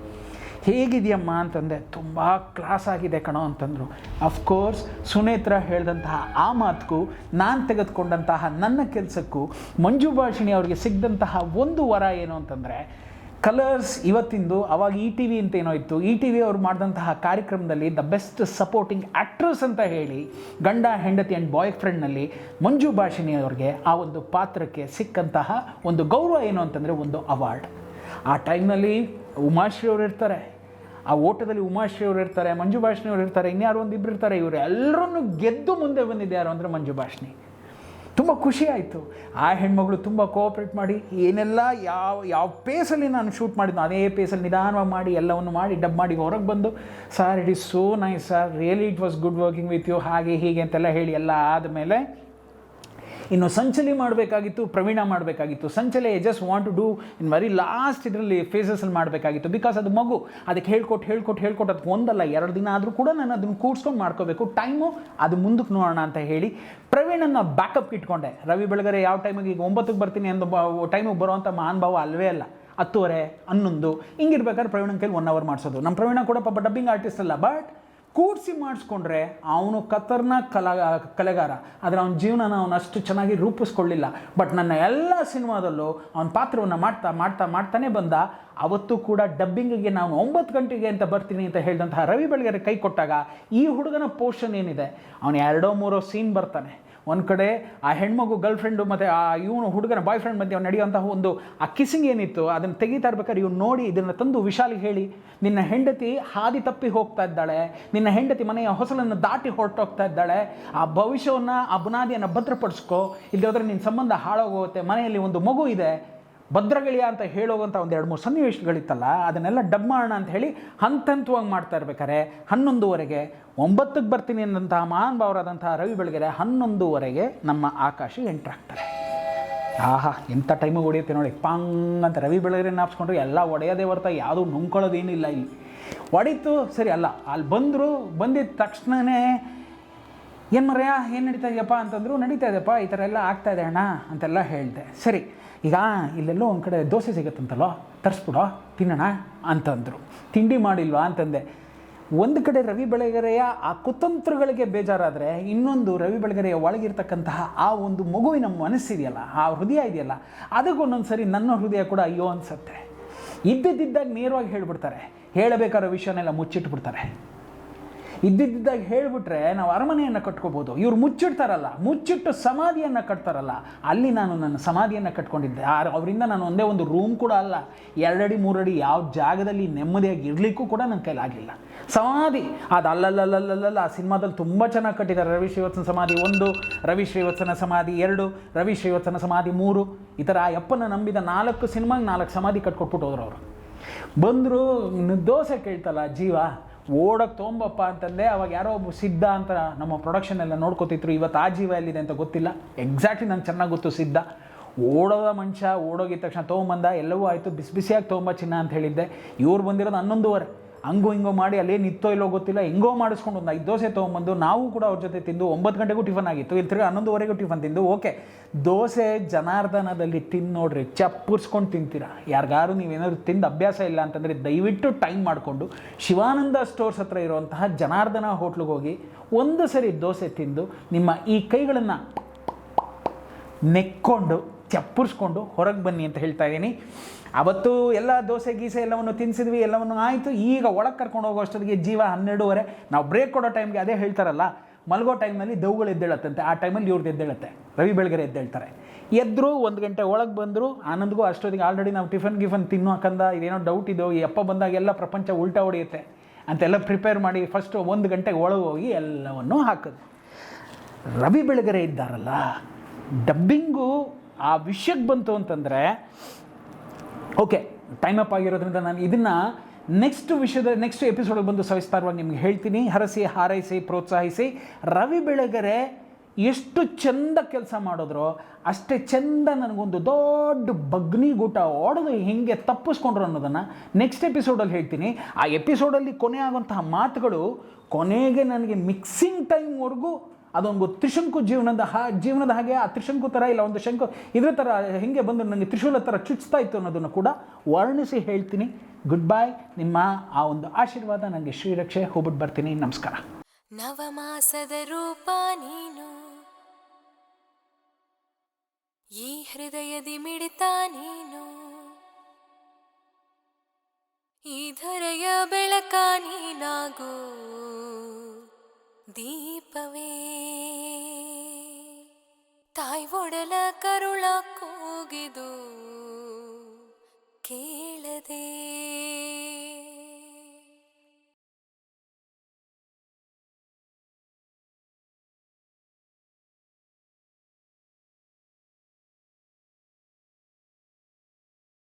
ಹೇಗಿದೆಯಮ್ಮ ಅಂತಂದೆ. ತುಂಬ ಕ್ಲಾಸ್ ಆಗಿದೆ ಕಣೋ ಅಂತಂದರು. ಅಫ್ಕೋರ್ಸ್ ಸುನೇತ್ರ ಹೇಳಿದಂತಹ ಆ ಮಾತುಗೂ ನಾನು ತೆಗೆದುಕೊಂಡಂತಹ ನನ್ನ ಕೆಲಸಕ್ಕೂ ಮಂಜು ಭಾಷಿಣಿ ಅವ್ರಿಗೆ ಸಿಗ್ದಂತಹ ಒಂದು ವರ ಏನು ಅಂತಂದರೆ, ಕಲರ್ಸ್ ಇವತ್ತಿಂದು ಅವಾಗ ETV ಅಂತ ಏನೋ ಇತ್ತು, ETV ಅವ್ರು ಮಾಡಿದಂತಹ ಕಾರ್ಯಕ್ರಮದಲ್ಲಿ ದ ಬೆಸ್ಟ್ ಸಪೋರ್ಟಿಂಗ್ ಆ್ಯಕ್ಟ್ರೆಸ್ ಅಂತ ಹೇಳಿ ಗಂಡ ಹೆಂಡತಿ ಆ್ಯಂಡ್ ಬಾಯ್ ಫ್ರೆಂಡ್ನಲ್ಲಿ ಮಂಜು ಭಾಷಿಣಿ ಅವ್ರಿಗೆ ಆ ಒಂದು ಪಾತ್ರಕ್ಕೆ ಸಿಕ್ಕಂತಹ ಒಂದು ಗೌರವ ಏನು ಅಂತಂದರೆ ಒಂದು ಅವಾರ್ಡ್. ಆ ಟೈಮ್ನಲ್ಲಿ ಉಮಾಶ್ರೀ ಅವರು ಇರ್ತಾರೆ, ಆ ಓಟದಲ್ಲಿ ಉಮಾಶ್ರೀ ಅವರು ಇರ್ತಾರೆ, ಮಂಜು ಭಾಷಿಣಿ ಅವರು ಇರ್ತಾರೆ, ಇನ್ಯಾರು ಒಂದಿಬ್ಬರು ಇರ್ತಾರೆ. ಇವರು ಎಲ್ಲರನ್ನೂ ಗೆದ್ದು ಮುಂದೆ ಬಂದಿದ್ದು ಯಾರು ಅಂದರೆ ಮಂಜು ಭಾಷಿಣಿ. ತುಂಬ ಖುಷಿ ಆಯಿತು. ಆ ಹೆಣ್ಮಗಳು ತುಂಬ ಕೋಆಪ್ರೇಟ್ ಮಾಡಿ ಏನೆಲ್ಲ ಯಾವ ಪೇಸಲ್ಲಿ ನಾನು ಶೂಟ್ ಮಾಡಿದ್ನೋ ಅದೇ ಪೇಸಲ್ಲಿ ನಿಧಾನವಾಗಿ ಮಾಡಿ ಎಲ್ಲವನ್ನು ಮಾಡಿ ಡಬ್ ಮಾಡಿ ಹೊರಗೆ ಬಂದು, sir it is so nice sir, really it was good working with you, ಹಾಗೆ ಹೀಗೆ ಅಂತೆಲ್ಲ ಹೇಳಿ ಎಲ್ಲ ಆದಮೇಲೆ ಇನ್ನು ಸಂಚಲಿ ಮಾಡಬೇಕಾಗಿತ್ತು, ಪ್ರವೀಣ ಮಾಡಬೇಕಾಗಿತ್ತು. ಸಂಚಲೆ just want to do in very last ಇದರಲ್ಲಿ ಫೇಸಸಲ್ಲಿ ಮಾಡಬೇಕಾಗಿತ್ತು. ಬಿಕಾಸ್ ಅದು ಮಗು, ಅದಕ್ಕೆ ಹೇಳ್ಕೊಟ್ಟು ಅದಕ್ಕೆ ಒಂದಲ್ಲ 2 ದಿನ ಆದರೂ ಕೂಡ ನಾನು ಅದನ್ನು ಕೂಡ್ಸ್ಕೊಂಡು ಮಾಡ್ಕೋಬೇಕು. ಟೈಮು ಅದು ಮುಂದಕ್ಕೆ ನೋಡೋಣ ಅಂತ ಹೇಳಿ ಪ್ರವೀಣನ್ನು ಬ್ಯಾಕಪ್ಗೆ ಇಟ್ಕೊಂಡೆ. ರವಿ ಬೆಳಗೆರೆ ಯಾವ ಟೈಮಿಗೆ ಈಗ 9ಕ್ಕೆ ಬರ್ತೀನಿ ಅಂದ ಟೈಮಿಗೆ ಬರೋವಂಥ ಮಹಾನುಭಾವ ಅಲ್ವೇ ಅಲ್ಲ. 10:30, 11 ಹಿಂಗಿರ್ಬೇಕಾದ್ರೆ ಪ್ರವೀಣನ ಕೈಲಿ 1 ಅವರ್ ಮಾಡಿಸೋದು. ನಮ್ಮ ಪ್ರವೀಣ ಕೂಡ ಪಾಪ ಡಬ್ಬಿಂಗ್ ಆರ್ಟಿಸ್ಟ್ ಅಲ್ಲ, ಬಟ್ ಕೂಡಿಸಿ ಮಾಡಿಸ್ಕೊಂಡ್ರೆ ಅವನು ಕತರ್ನಾಕ್ ಕಲೆಗಾರ. ಆದರೆ ಅವನ ಜೀವನನ ಅವನು ಅಷ್ಟು ಚೆನ್ನಾಗಿ ರೂಪಿಸ್ಕೊಳ್ಳಿಲ್ಲ. ಬಟ್ ನನ್ನ ಎಲ್ಲ ಸಿನಿಮಾದಲ್ಲೂ ಅವನ ಪಾತ್ರವನ್ನು ಮಾಡ್ತಾನೆ ಬಂದ. ಅವತ್ತು ಕೂಡ ಡಬ್ಬಿಂಗಿಗೆ ನಾನು 9 ಗಂಟೆಗೆ ಅಂತ ಬರ್ತೀನಿ ಅಂತ ಹೇಳಿದಂತಹ ರವಿ ಬೆಳಗೆರೆ ಕೈ ಕೊಟ್ಟಾಗ ಈ ಹುಡುಗನ ಪೋರ್ಷನ್ ಏನಿದೆ, ಅವನು 2-3 ಸೀನ್ ಬರ್ತಾನೆ. ಒಂದು ಕಡೆ ಆ ಹೆಣ್ಮಗು ಗರ್ಲ್ ಫ್ರೆಂಡು ಮತ್ತು ಆ ಇವನು ಹುಡುಗನ ಬಾಯ್ ಫ್ರೆಂಡ್ ಮಧ್ಯೆ ನಡೆಯುವಂತಹ ಒಂದು ಆ ಕಿಸ್ಸಿಂಗ್ ಏನಿತ್ತು ಅದನ್ನು ತೆಗಿತಾ ಇರ್ಬೇಕಾದ್ರೆ ಇವ್ನು ನೋಡಿ ಇದನ್ನು ತಂದು ವಿಶಾಲಿಗೆ ಹೇಳಿ, ನಿನ್ನ ಹೆಂಡತಿ ಹಾದಿ ತಪ್ಪಿ ಹೋಗ್ತಾ ಇದ್ದಾಳೆ, ನಿನ್ನ ಹೆಂಡತಿ ಮನೆಯ ಹೊಸಲನ್ನು ದಾಟಿ ಹೊರಟೋಗ್ತಾ ಇದ್ದಾಳೆ, ಆ ಭವಿಷ್ಯವನ್ನು ಆ ಬುನಾದಿಯನ್ನು ಭದ್ರಪಡಿಸ್ಕೋ, ಇಲ್ಲದ್ರೆ ನಿನ್ನ ಸಂಬಂಧ ಹಾಳಾಗೋಗುತ್ತೆ, ಮನೆಯಲ್ಲಿ ಒಂದು ಮಗು ಇದೆ, ಭದ್ರಗಳಿಯ ಅಂತ ಹೇಳೋವಂಥ 1-2-3 ಸನ್ನಿವೇಶಗಳಿತ್ತಲ್ಲ, ಅದನ್ನೆಲ್ಲ ಡಬ್ ಮಾಡೋಣ ಅಂತ ಹೇಳಿ ಹಂತವಾಗಿ ಮಾಡ್ತಾ ಇರ್ಬೇಕಾರೆ 11:30ಗೆ 9ಕ್ಕೆ ಬರ್ತೀನಿ ಅನ್ನಂತಹ ಮಹಾನುಭಾವರಾದಂತಹ ರವಿ ಬೆಳಗೆರೆ 11:30ಗೆ ನಮ್ಮ ಆಕಾಶ ಎಂಟ್ರಾಗ್ತಾರೆ. ಆಹಾ ಎಂಥ ಟೈಮಿಗೆ ಹೊಡೆಯುತ್ತೆ ನೋಡಿ, ಪಾಂಗ್ ಅಂತ ರವಿ ಬೆಳಗೆರೆ ನಾಪ್ಸ್ಕೊಂಡ್ರೆ ಎಲ್ಲ ಹೊಡೆಯೋದೇ ಹೊರ್ತಾ ಯಾವುದೂ ನುಂಗ್ಕೊಳ್ಳೋದೇನಿಲ್ಲ. ಇಲ್ಲಿ ಹೊಡೀತು ಸರಿ ಅಲ್ಲ, ಅಲ್ಲಿ ಬಂದಿದ್ದ ತಕ್ಷಣವೇ ಏನು ಮರ್ಯ ಏನು ನಡೀತಾ ಇದೆಯಪ್ಪ ಅಂತಂದರು. ನಡೀತಾ ಇದೆಯಪ್ಪ, ಈ ಥರ ಎಲ್ಲ ಆಗ್ತಾಯಿದೆ ಅಣ್ಣ ಅಂತೆಲ್ಲ ಹೇಳಿದೆ. ಸರಿ ಈಗ ಇಲ್ಲೆಲ್ಲೋ ಒಂದು ಕಡೆ ದೋಸೆ ಸಿಗುತ್ತಂತಲ್ಲೋ, ತರಿಸ್ಬಿಡೋ ತಿನ್ನೋಣ ಅಂತಂದರು. ತಿಂಡಿ ಮಾಡಿಲ್ವಾ ಅಂತಂದೆ. ಒಂದು ಕಡೆ ರವಿ ಬೆಳಗೆರೆಯ ಆ ಕುತಂತ್ರಗಳಿಗೆ ಬೇಜಾರಾದರೆ, ಇನ್ನೊಂದು ರವಿ ಬೆಳಗೆರೆಯ ಒಳಗಿರ್ತಕ್ಕಂತಹ ಆ ಒಂದು ಮಗುವಿನ ಮನಸ್ಸಿದೆಯಲ್ಲ, ಆ ಹೃದಯ ಇದೆಯಲ್ಲ, ಅದಕ್ಕೊಂದೊಂದು ಸರಿ ನನ್ನ ಹೃದಯ ಕೂಡ ಅಯ್ಯೋ ಅನಿಸುತ್ತೆ. ಇದ್ದಿದ್ದಾಗ ನೇರವಾಗಿ ಹೇಳಿಬಿಡ್ತಾರೆ, ಹೇಳಬೇಕಾದ ವಿಷಯನೆಲ್ಲ ಮುಚ್ಚಿಟ್ಬಿಡ್ತಾರೆ. ಇದ್ದಿದ್ದಾಗ ಹೇಳಿಬಿಟ್ರೆ ನಾವು ಅರಮನೆಯನ್ನು ಕಟ್ಕೋಬೋದು. ಇವ್ರು ಮುಚ್ಚಿಡ್ತಾರಲ್ಲ, ಮುಚ್ಚಿಟ್ಟು ಸಮಾಧಿಯನ್ನು ಕಟ್ತಾರಲ್ಲ, ಅಲ್ಲಿ ನಾನು ನನ್ನ ಸಮಾಧಿಯನ್ನು ಕಟ್ಕೊಂಡಿದ್ದೆ. ಅವರಿಂದ ನಾನು ಒಂದೇ ಒಂದು ರೂಮ್ ಕೂಡ ಅಲ್ಲ, 2 ಅಡಿ 3 ಅಡಿ ಯಾವ ಜಾಗದಲ್ಲಿ ನೆಮ್ಮದಿಯಾಗಿ ಇರಲಿಕ್ಕೂ ಕೂಡ ನನ್ನ ಕೈಲಾಗಲಿಲ್ಲ. ಸಮಾಧಿ ಅದು ಅಲ್ಲಲ್ಲಲ್ಲಲ್ಲ. ಆ ಸಿನಿಮಾದಲ್ಲಿ ತುಂಬ ಚೆನ್ನಾಗಿ ಕಟ್ಟಿದ್ದಾರೆ. ರವಿ ಶ್ರೀವತ್ಸನ ಸಮಾಧಿ 1, ರವಿ ಶ್ರೀವತ್ಸನ ಸಮಾಧಿ 2, ರವಿ ಶ್ರೀವತ್ಸನ ಸಮಾಧಿ 3, ಈ ಥರ ಅಪ್ಪನ ನಂಬಿದ 4 ಸಿನಿಮಾಗೆ 4 ಸಮಾಧಿ ಕಟ್ಕೊಟ್ಬಿಟ್ಟು ಹೋದ್ರು ಅವರು. ಬಂದರು, ದೋಸೆ ಕೇಳ್ತಲ್ಲ ಜೀವ, ಓಡೋಕ್ಕೆ ತೊಗೊಂಬಪ್ಪ ಅಂತಂದೆ. ಅವಾಗ ಯಾರೋ ಒಬ್ಬ ಸಿದ್ಧ ಅಂತ ನಮ್ಮ ಪ್ರೊಡಕ್ಷನ್ ಎಲ್ಲ ನೋಡ್ಕೋತಿದ್ರು. ಇವತ್ತು ಆ ಜೀವ ಎಲ್ಲಿದೆ ಅಂತ ಗೊತ್ತಿಲ್ಲ, ಎಕ್ಸಾಕ್ಟ್ಲಿ ನಂಗೆ ಚೆನ್ನಾಗಿ ಗೊತ್ತು. ಸಿದ್ಧ ಓಡೋದ ಮನುಷ್ಯ, ಓಡೋಗಿದ ತಕ್ಷಣ ತೊಗೊಂಬಂದ, ಎಲ್ಲವೂ ಆಯಿತು, ಬಿಸಿಯಾಗಿ ತೊಗೊಂಬ ಚಿನ್ನ ಅಂತ ಹೇಳಿದ್ದೆ. ಇವ್ರು ಬಂದಿರೋದು 11:30. ಹಂಗೋ ಹಿಂಗೋ ಮಾಡಿ ಅಲ್ಲೇ ನಿತ್ತೋ ಇಲ್ಲೋ ಗೊತ್ತಿಲ್ಲ, ಹೆಂಗೋ ಮಾಡಿಸ್ಕೊಂಡು ಒಂದು 5 ದೋಸೆ ತೊಗೊಂಬಂದು ನಾವು ಕೂಡ ಅವ್ರ ಜೊತೆ ತಿಂದು 9 ಗಂಟೆಗೂ ಟಿಫನ್ ಆಗಿತ್ತು. ಇಲ್ಲಿ ತಿರ್ಗಿ 11:30ಗೂ ಟಿಫನ್ ತಿಂದು. ಓಕೆ, ದೋಸೆ ಜನಾರ್ದನದಲ್ಲಿ ತಿಂದು ನೋಡ್ರಿ, ಚಪ್ಪುರ್ಸ್ಕೊಂಡು ತಿಂತೀರಾ. ಯಾರಿಗಾರು ನೀವೇನಾದ್ರು ತಿಂದು ಅಭ್ಯಾಸ ಇಲ್ಲ ಅಂತಂದರೆ ದಯವಿಟ್ಟು ಟೈಮ್ ಮಾಡಿಕೊಂಡು ಶಿವಾನಂದ ಸ್ಟೋರ್ಸ್ ಹತ್ರ ಇರುವಂತಹ ಜನಾರ್ದನ ಹೋಟ್ಲಿಗೆ ಹೋಗಿ ಒಂದು ಸರಿ ದೋಸೆ ತಿಂದು ನಿಮ್ಮ ಈ ಕೈಗಳನ್ನು ನೆಕ್ಕೊಂಡು ಚಪ್ಪುರ್ಸ್ಕೊಂಡು ಹೊರಗೆ ಬನ್ನಿ ಅಂತ ಹೇಳ್ತಾ ಇದ್ದೀನಿ. ಅವತ್ತು ಎಲ್ಲ ದೋಸೆ ಗೀಸೆ ಎಲ್ಲವನ್ನು ತಿನ್ನಿಸಿದ್ವಿ, ಎಲ್ಲವನ್ನು ಆಯಿತು. ಈಗ ಒಳಗೆ ಕರ್ಕೊಂಡು ಹೋಗೋ ಅಷ್ಟೊತ್ತಿಗೆ ಜೀವ 12:30. ನಾವು ಬ್ರೇಕ್ ಕೊಡೋ ಟೈಮ್ಗೆ ಅದೇ ಹೇಳ್ತಾರಲ್ಲ, ಮಲಗೋ ಟೈಮ್ನಲ್ಲಿ ದವುಗಳು ಎದ್ದೇಳತ್ತಂತೆ, ಆ ಟೈಮಲ್ಲಿ ಇವ್ರದ್ದು ಎದ್ದೇಳುತ್ತೆ. ರವಿ ಬೆಳಗೆರೆ ಎದ್ದೇಳ್ತಾರೆ. ಎದ್ದರು 1 ಗಂಟೆ ಒಳಗೆ ಬಂದರು. ಆನಂದ್ಗೂ ಅಷ್ಟೊತ್ತಿಗೆ ಆಲ್ರೆಡಿ ನಾವು ಟಿಫನ್ ತಿನ್ನೋಕಂದ ಇದೇನೋ ಡೌಟ್ ಇದು, ಈ ಅಪ್ಪ ಬಂದಾಗೆಲ್ಲ ಪ್ರಪಂಚ ಉಲ್ಟಾ ಹೊಡೆಯುತ್ತೆ ಅಂತೆಲ್ಲ ಪ್ರಿಪೇರ್ ಮಾಡಿ ಫಸ್ಟು 1 ಗಂಟೆಗೆ ಒಳಗೆ ಹೋಗಿ ಎಲ್ಲವನ್ನೂ ಹಾಕಿದ್ರು. ರವಿ ಬೆಳಗೆರೆ ಇದ್ದಾರಲ್ಲ, ಡಬ್ಬಿಂಗು ಆ ವಿಷಯಕ್ಕೆ ಬಂತು ಅಂತಂದರೆ ಓಕೆ, ಟೈಮ್ ಅಪ್ ಆಗಿರೋದ್ರಿಂದ ನಾನು ಇದನ್ನು ನೆಕ್ಸ್ಟ್ ಎಪಿಸೋಡಿಗೆ ಬಂದು ಸವಿಸ್ತಾರವಾಗಿ ನಿಮ್ಗೆ ಹೇಳ್ತೀನಿ. ಹರಸಿ, ಹಾರೈಸಿ, ಪ್ರೋತ್ಸಾಹಿಸಿ. ರವಿ ಬೆಳಗೆರೆ ಎಷ್ಟು ಚೆಂದ ಕೆಲಸ ಮಾಡಿದ್ರೋ ಅಷ್ಟೇ ಚೆಂದ ನನಗೊಂದು ದೊಡ್ಡ ಬಗ್ನಿಗೂಟ ಹೊಡೆದು ಹೆಂಗೆ ತಪ್ಪಿಸ್ಕೊಂಡ್ರು ಅನ್ನೋದನ್ನು ನೆಕ್ಸ್ಟ್ ಎಪಿಸೋಡಲ್ಲಿ ಹೇಳ್ತೀನಿ. ಆ ಎಪಿಸೋಡಲ್ಲಿ ಕೊನೆ ಆಗುವಂತಹ ಮಾತುಗಳು ಕೊನೆಗೆ ನನಗೆ ಮಿಕ್ಸಿಂಗ್ ಟೈಮ್ವರೆಗೂ ಅದೊಂದು ತ್ರಿಶಂಕು ಜೀವನದ ಹಾಗೆ ಆ ತ್ರಿಶಂಕು ಥರ ಇಲ್ಲ ಒಂದು ಶಂಕು ಇದ್ರ ಥರ ಹಿಂಗೆ ಬಂದು ನನಗೆ ತ್ರಿಶೂಲ ಥರ ಚುಚ್ತಾ ಇತ್ತು ಅನ್ನೋದನ್ನು ಕೂಡ ವರ್ಣಿಸಿ ಹೇಳ್ತೀನಿ. Good bye. ನಿಮ್ಮ ಆ ಒಂದು ಆಶೀರ್ವಾದ ನನಗೆ ಶ್ರೀರಕ್ಷೆ. ಹೋಗ್ಬಿಟ್ಟು ಬರ್ತೀನಿ. ನಮಸ್ಕಾರ. ನವಮಾಸದ ರೂಪ ನೀನು, ಈ ಹೃದಯದಿ ಮಿಡಿತ ನೀನು, ಈ ಧರೆಯ ಬೆಳಕ ನೀನಾಗು ದೀಪವೇ, ತಾಯಿ ಒಡಲ ಕರುಳ ಕೂಗಿದು ಕೇಳದೆ.